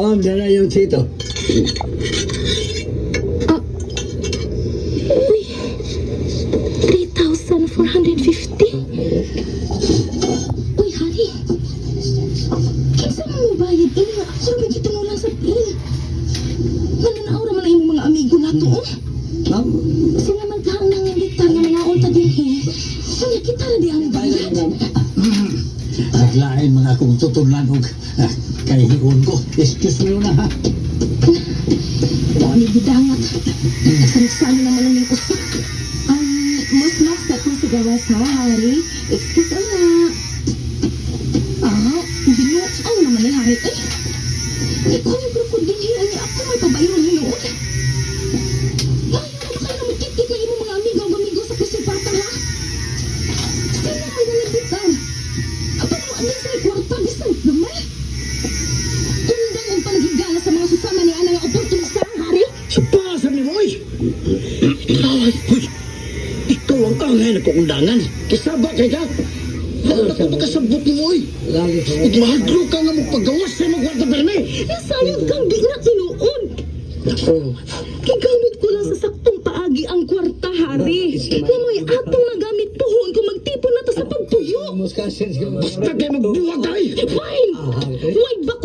Ma'am, dala yung sito. Uy, 3,450. Uy, Hari. Kinsa mo bayad ini? Ako rin kita mo lang sa pin. Mananaura man ang mga amigo na to. Ma'am, Sila man taong nangingitan na mga unta din eh. Kaya kita na di ang bayad. naglain mga akong tutunan og kahihigon ko. Excuse me na ha. Wala ni gidangat. Kanisano naman lang yung usap. Mas tatong sa gawas ha, Hari. Excuse na. Binuang naman ni Hari. Ikaw yung krokod din hiyan niya. Ako may pabayron noon. Ayaw na ba kayo na magkikit na yung mga amigo sa kusipata ha? Sino may nalabitan? Kapag mo amin sa ikwarta, bisang gamay. Tundang ang panagigala sa mga susama ni Ana ng oportunista, Hari. Sa pasan ni Moy! Ay, huy! Ikaw ang angay na kukundangan. Kisaba kay ka! Ano na pagkasabot ni Moy? Lagi sa At mahadlo ka nga magpagawas sa magwarta perme! Nasayang kang di na tinuod. Gigamit ko lang sa saktong paagi ang kwarta, Hari. Na may atong nagamit puhon kung magtipon na to sa pagpuyo. Muskasin ka. Basta kayo magbuwag ay! Fine! Why ba